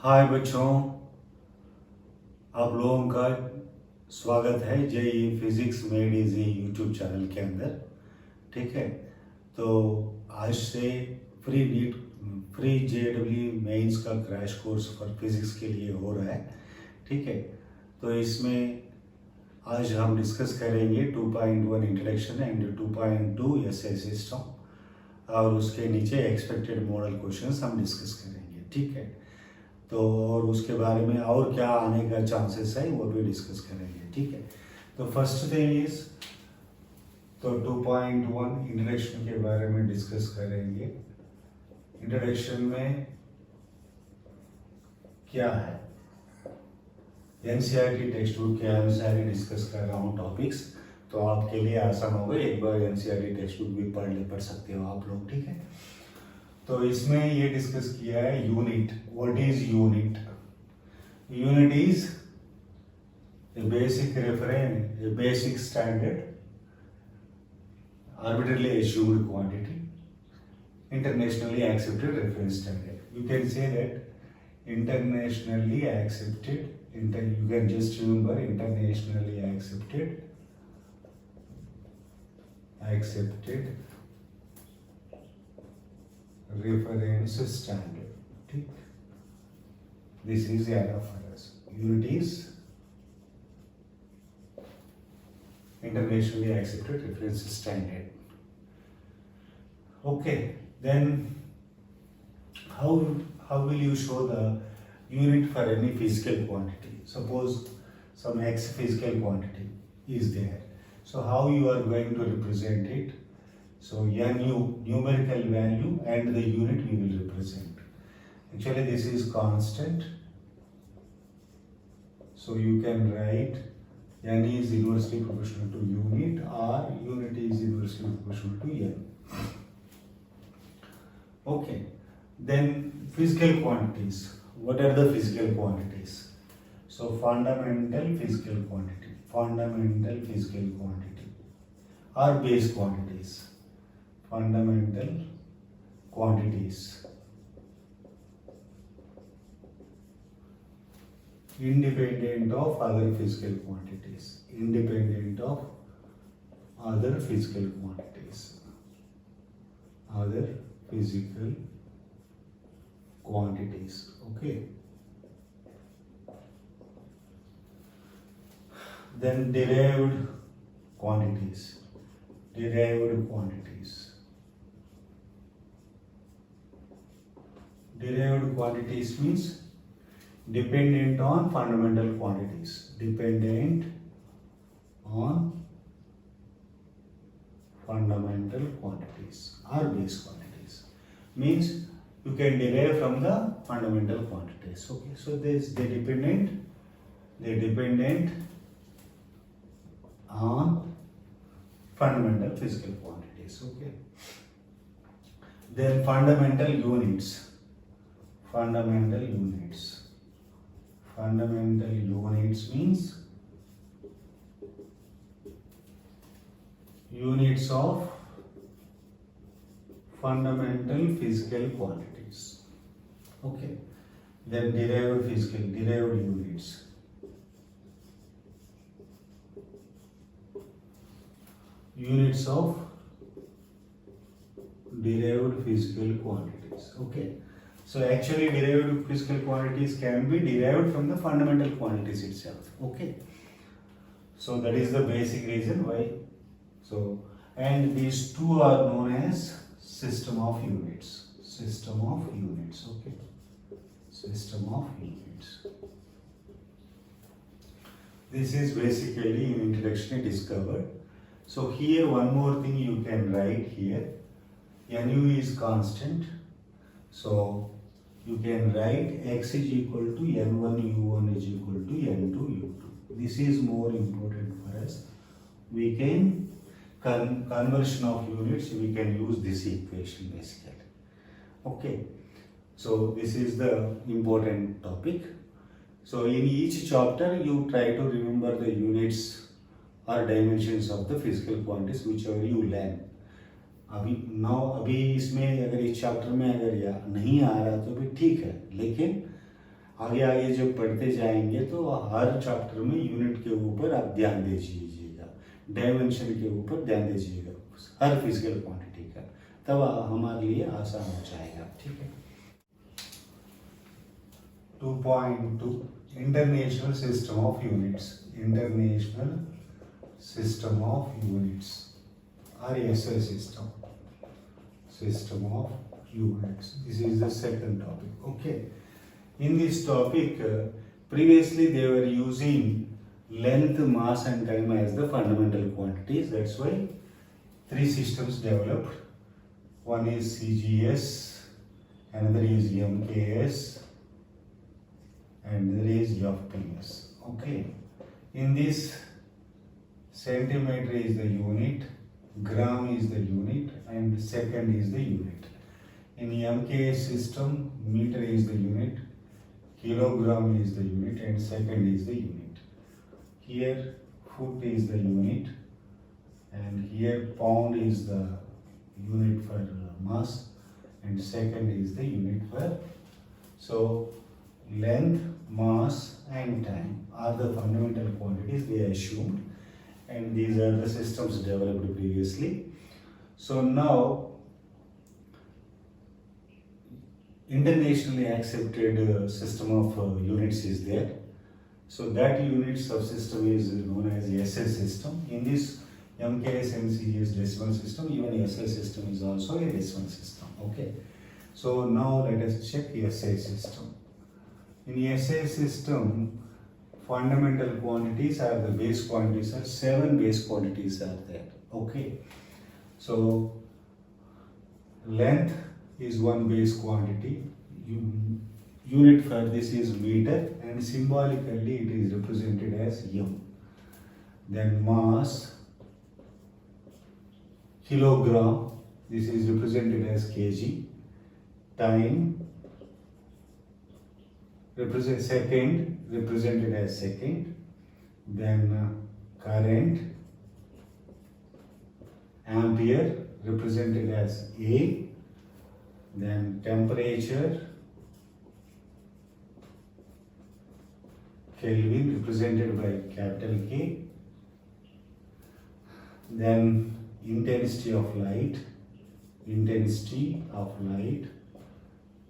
हाय बच्चों, आप लोगों का स्वागत है JEE physics made easy YouTube channel के अंदर। ठीक है, तो आज से फ्री जेडब्ल्यू मेंस का क्रैश कोर्स फॉर फिजिक्स के लिए हो रहा है। ठीक है, तो इसमें आज हम डिस्कस करेंगे 2.1 इंट्रोडक्शन एंड 2.2 एसआई सिस्टम और उसके नीचे एक्सपेक्टेड मॉडल क्वेश्चंस हम डिस्कस करेंगे। ठीक है, तो और उसके बारे में और क्या आने का चांसेस है वो भी डिस्कस करेंगे। ठीक है, तो फर्स्ट थिंग इज तो 2.1 इंट्रोडक्शन के बारे में डिस्कस करेंगे। इंट्रोडक्शन में क्या है, एनसीईआरटी टेक्स्ट बुक के अनुसार ही डिस्कस कर रहा हूँ टॉपिक्स, तो आपके लिए आसान होगा। एक बार एनसीईआरटी टेक्स्ट बुक भी पढ़ सकते हो आप लोग। ठीक है, तो इसमें ये डिस्कस किया है unit. What is unit? Unit is a basic reference, a basic standard, arbitrarily assumed quantity, internationally accepted reference standard. You can say that internationally accepted, you can just remember internationally accepted reference standard. ठीक, this is enough for us. Unit is internationally accepted reference standard. Okay, then how will you show the unit for any physical quantity? Suppose some x physical quantity is there, so how you are going to represent it? So nu numerical value and the unit we will represent. Actually this is constant, so you can write n is inversely proportional to unit or unit is inversely proportional to n. Okay, then physical quantities. What are the physical quantities? So fundamental physical quantity or base quantities. Fundamental quantities independent of other physical quantities. Other physical quantities. Okay, then derived quantities. Derived quantities means dependent on fundamental quantities. Dependent on fundamental quantities or base quantities means you can derive from the fundamental quantities. Okay, so they dependent on fundamental physical quantities. Okay, then fundamental units means units of fundamental physical quantities. Okay, then derived units. Units of derived physical quantities. Okay, so actually derived physical quantities can be derived from the fundamental quantities itself. Okay, so that is the basic reason why. So, and these two are known as system of units. Okay, system of units. This is basically in introduction discovered. So here one more thing you can write here. Nu is constant, so you can write x is equal to n1 u1 is equal to n2 u2. This is more important for us. We can conversion of units, we can use this equation basically. Okay, so this is the important topic. So in each chapter you try to remember the units or dimensions of the physical quantities whichever you learn. अभी इसमें अगर इस chapter में अगर या नहीं आ रहा तो भी ठीक है, लेकिन आगे आगे जब पढ़ते जाएंगे तो हर चैप्टर में यूनिट के ऊपर आप ध्यान दीजिएगा, डायमेंशन के ऊपर ध्यान दीजिएगा हर फिजिकल क्वांटिटी का, तब हमारे लिए आसान हो जाएगा। ठीक है। 2.2 international system of units, international system of units or SI system, system of units. This is the second topic. Okay. In this topic, previously they were using length, mass and time as the fundamental quantities. That's why three systems developed. One is CGS, another is MKS, and another is FPS. Okay. In this, centimeter is the unit, gram is the unit, and second is the unit. In MKS system, meter is the unit, kilogram is the unit, and second is the unit. Here foot is the unit, and here pound is the unit for mass, and second is the unit for. So length, mass and time are the fundamental quantities they assumed, and these are the systems developed previously. So now internationally accepted system of units is there. So that unit subsystem is known as SI system. In this MKS and CGS decimal system, even SI system is also a decimal system. Okay. So now let us check SI system. In SI system, fundamental quantities are the base quantities, are 7 base quantities are there. Okay. So length is one base quantity. Unit for this is meter, and symbolically it is represented as m. Then mass, kilogram, this is represented as kg. Time, second, represented as second. Then current, ampere, represented as A. Then temperature, Kelvin, represented by capital K. Then intensity of light,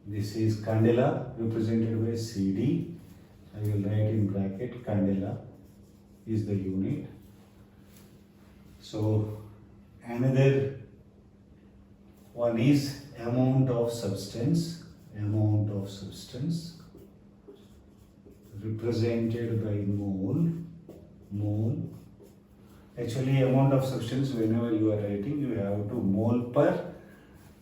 this is candela, represented by CD. I will write in bracket, candela is the unit. So another one is amount of substance, represented by mole. Actually, amount of substance, whenever you are writing, you have to mole per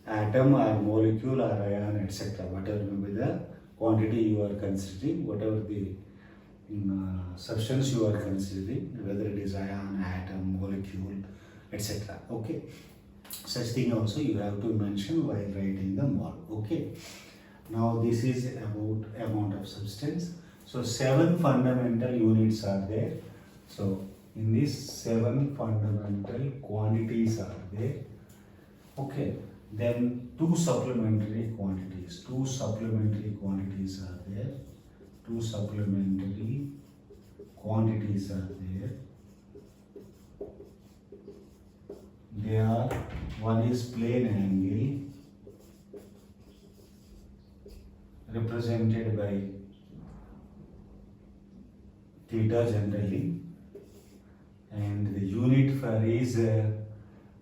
atom or molecule or ion, etc. Whatever may be the quantity you are considering, whatever the substance you are considering, whether it is ion, atom, molecule, etc. Okay. Such thing also you have to mention while writing the mole. Okay. Now this is about amount of substance. So 7 fundamental units are there. So in this 7 fundamental quantities are there. Okay. Then 2 supplementary quantities. 2 supplementary quantities are there. 2 supplementary quantities are there. They are, one is plane angle, represented by theta generally, and the unit for is it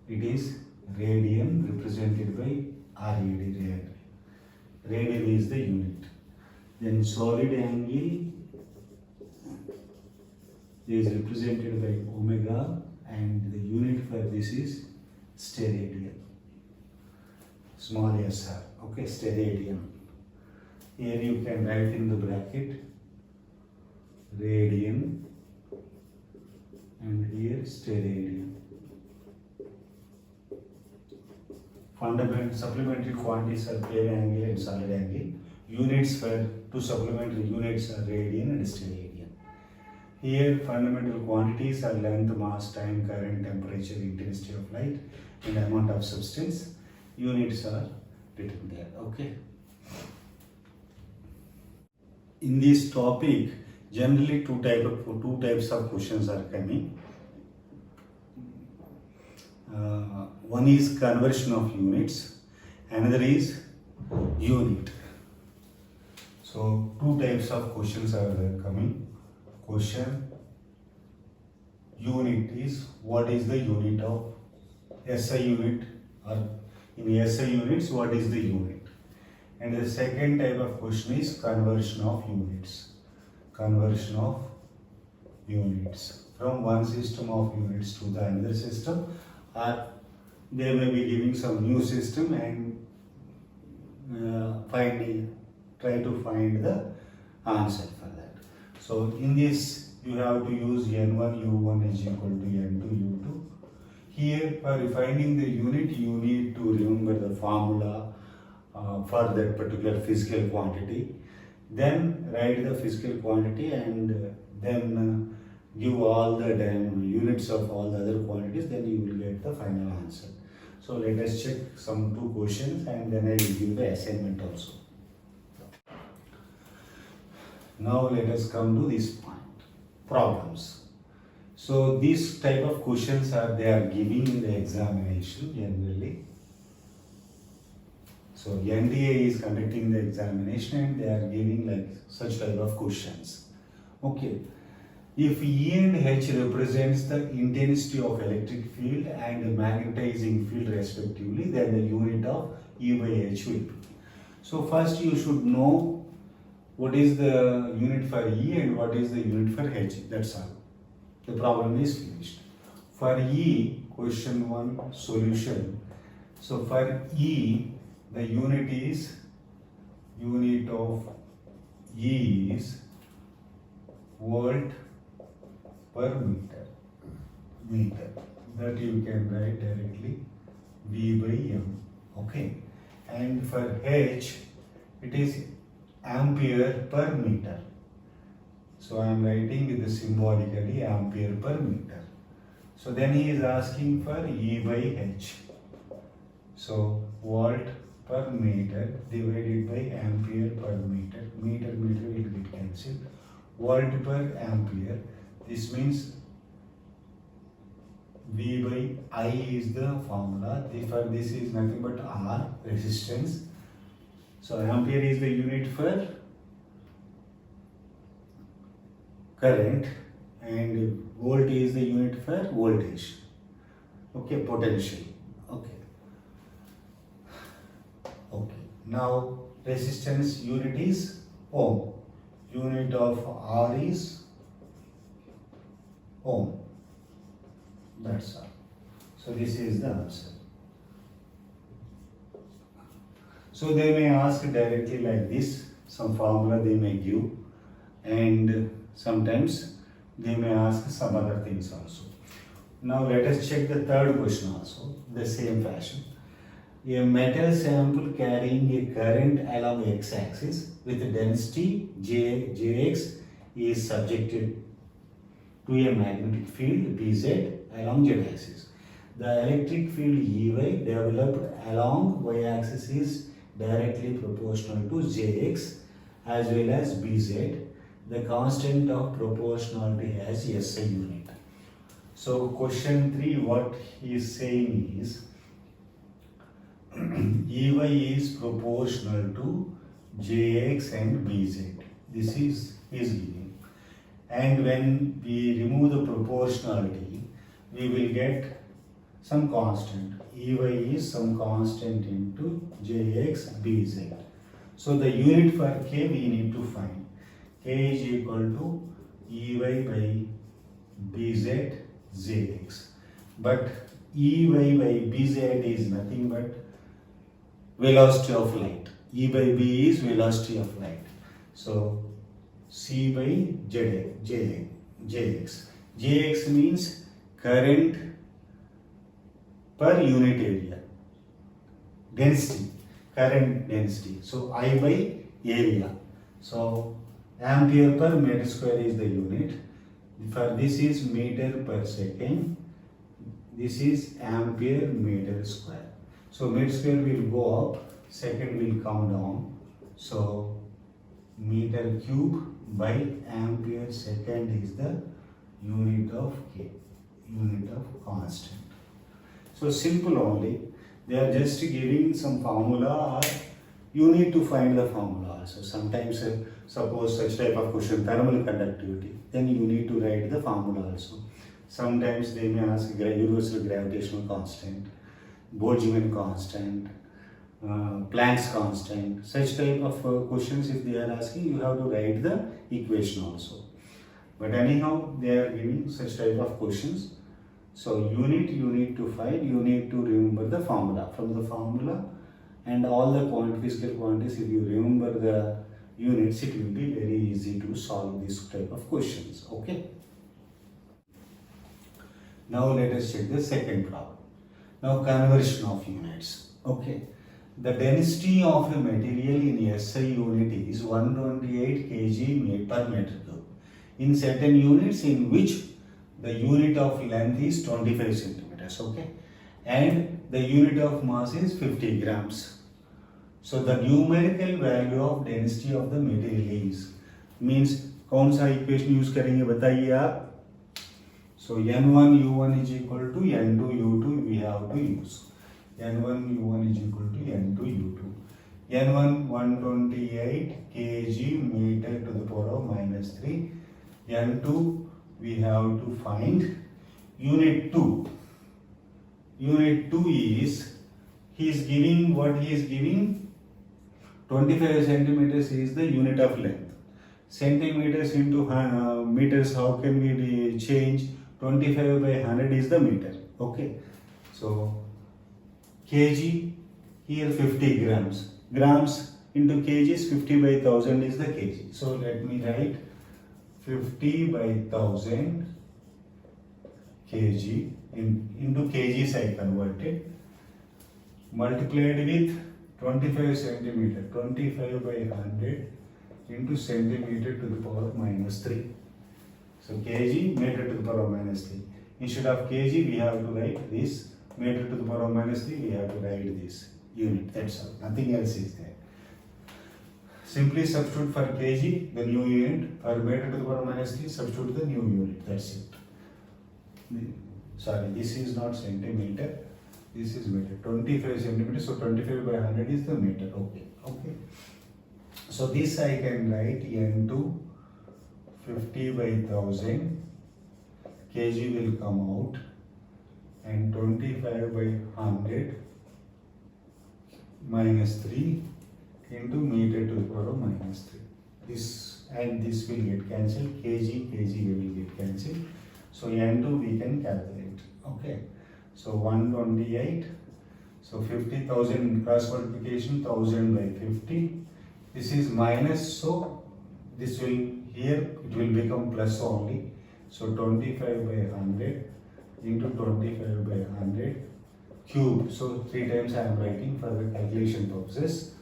is radian, represented by rad. Radian is the unit. Then solid angle is represented by omega, and the unit for this is steradian, small sr. Okay, steradian. Here you can write in the bracket radian, and here steradian. Fundamental supplementary quantities are plane angle and solid angle. Units for 2 supplementary units are radian and steradian. Here fundamental quantities are length, mass, time, current, temperature, intensity of light, and amount of substance. Units are written there. Okay. in this topic, generally two types of questions are coming. One is conversion of units, another is unit. So two types of questions are coming. Question unit is what is the unit of SI unit, or in SI units what is the unit. And the second type of question is conversion of units. Conversion of units from one system of units to the another system, or they may be giving some new system and try to find the answer for that. So in this you have to use N1 U1 is equal to N2 U2. Here for finding the unit you need to remember the formula for that particular physical quantity. Then write the physical quantity and then give all the units of all the other quantities, then you will get the final answer. So let us check some two questions and then I will give the assignment also. Now let us come to this point, problems. So these type of questions they are giving in the examination generally. So NDA is conducting the examination and they are giving like such type of questions. Okay. If E and H represents the intensity of electric field and magnetizing field respectively, then the unit of E by H will be. So first you should know what is the unit for E and what is the unit for H. That's all. The problem is finished. For E, question 1 solution. So for E, the unit of E is volt per meter. That you can write directly V by M. Okay. And for H, it is ampere per meter. So I am writing it symbolically ampere per meter. So then he is asking for E by H. So volt per meter divided by ampere per meter. Meter will get cancelled. Volt per ampere. This means V by I is the formula. For this is nothing but R, resistance. So ampere is the unit for current and volt is the unit for voltage. Okay, potential. Okay. Now resistance unit is ohm. Unit of R is ohm. That's all. So this is the answer. So they may ask directly like this, some formula they may give, and sometimes they may ask some other things also. Now let us check the third question also, the same fashion. A metal sample carrying a current along x-axis with density Jx is subjected to a magnetic field Bz along z-axis. The electric field Ey developed along y-axis is directly proportional to Jx as well as Bz. The constant of proportionality has SI unit. So question 3, what he is saying is Ey is proportional to Jx and Bz. This is giving. And when we remove the proportionality, we will get some constant. Ey is some constant into Jx, Bz. So the unit for K we need to find. K is equal to Ey by Bz, Jx. But Ey by Bz is nothing but velocity of light. E by B is velocity of light. So C by Jx. Jx means current per unit area. Density, current density. So I by area. So ampere per meter square is the unit. For this is meter per second. This is ampere meter square. So meter square will go up, second will come down. So meter cube by ampere second is the unit of K, unit of constant. So simple only, they are just giving some formula or you need to find the formula also. Sometimes suppose such type of question, thermal conductivity, then you need to write the formula also. Sometimes they may ask universal gravitational constant, Boltzmann constant, Planck's constant, such type of questions if they are asking, you have to write the equation also. But anyhow, they are giving such type of questions. So unit you need to find, you need to remember the formula. From the formula and all the physical quantities, if you remember the units, it will be very easy to solve this type of questions. Okay. Now let us check the second problem. Now conversion of units. Okay. The density of a material in SI unit is 128 kg per meter cube. In certain units in which the unit of length is 25 centimeters. Okay. And the unit of mass is 50 grams. So the numerical value of density of the material is, means कौन सा equation use करेंगे बताइए आप. So N1 U1 is equal to N2 U2 we have to use. N1 U1 is equal to N2 U2. N1 128 kg meter to the power of minus 3. N2 we have to find unit 2. Unit 2 is, he is giving what he is giving, 25 centimeters is the unit of length. Centimeters into meters, how can we change? 25 by 100 is the meter. Okay. So kg, here 50 grams. Grams into kgs, 50 by 1000 is the kg. So let me write 50 by 1000 kg into kgs I converted, multiplied with 25 centimeter, 25 by 100 into centimeter to the power of minus 3. So kg meter to the power of minus 3. Instead of kg we have to write this, meter to the power of minus 3 we have to write this unit, that's all, nothing else is there. Simply substitute for kg the new unit, for meter to the power of minus 3 substitute the new unit, that's it. Sorry, this is not centimeter, this is meter. 25 centimeters, so 25 by 100 is the meter. Okay, okay. So this I can write N2 50 by 1000 kg will come out, and 25 by 100 minus 3 into meter to the power of minus 3. This and this will get cancelled, kg will get cancelled. So N2 we can calculate. Okay. So 128. So 50,000 cross multiplication, 1000 by 50. This is minus, so this will, here it will become plus only. So 25 by 100 into 25 by 100 cube. So 3 times I am writing for the calculation purposes.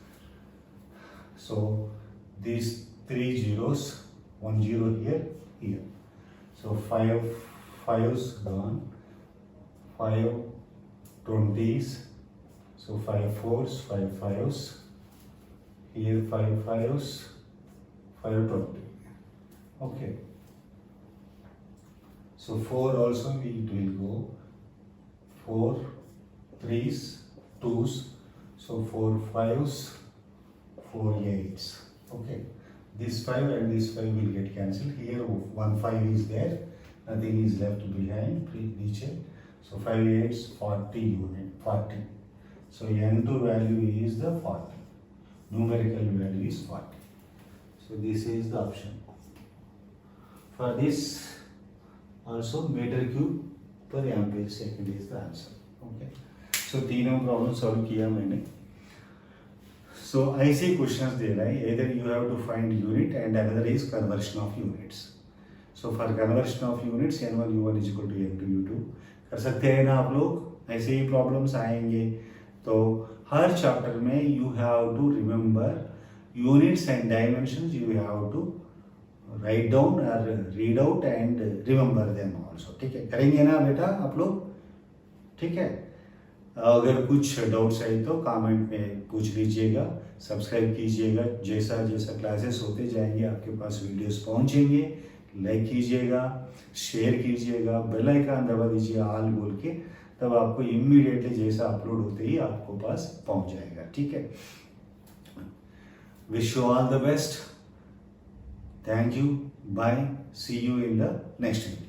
So these 3 zeros, 1 0 here, here. So 5 5's gone, 5 20s, so 5 4's, 5 5's, here 5 5's, 5 20. Okay. So 4 also it will go, 4 3's, 2's, so 4 5's, 4 8's. Okay. This 5 and this 5 will get cancelled. Here 1 5 is there, nothing is left behind, recheck. So 5 8's 40 unit, 40. So N2 value is the 40. Numerical value is 40. So this is the option. For this also meter cube per ampere second is the answer. Okay. So तीनों problem solve किया मैंने. So ऐसे questions दे रहा है, either you have to find unit and another is conversion of units. So for conversion of units N1 U1 is equal to N2 U2 कर सकते हैं ना आप लोग. ऐसे ही प्रॉब्लम्स आएंगे. तो हर चैप्टर में you have to remember units and dimensions, you have to write down or read out and remember them also. ठीक है, करेंगे ना बेटा आप लोग? ठीक है. अगर कुछ डाउट्स है तो कमेंट में पूछ लीजिएगा. सब्सक्राइब कीजिएगा। जैसा जैसा क्लासेस होते जाएंगे आपके पास वीडियोस पहुंचेंगे। लाइक कीजिएगा, शेयर कीजिएगा, बेल आइकन दबा दीजिए ऑल बोल के, तब आपको इमीडिएटली जैसा अपलोड होते ही आपको पास पहुंच जाएगा। ठीक है, wish you all the best. Thank you, bye, see you in the next video.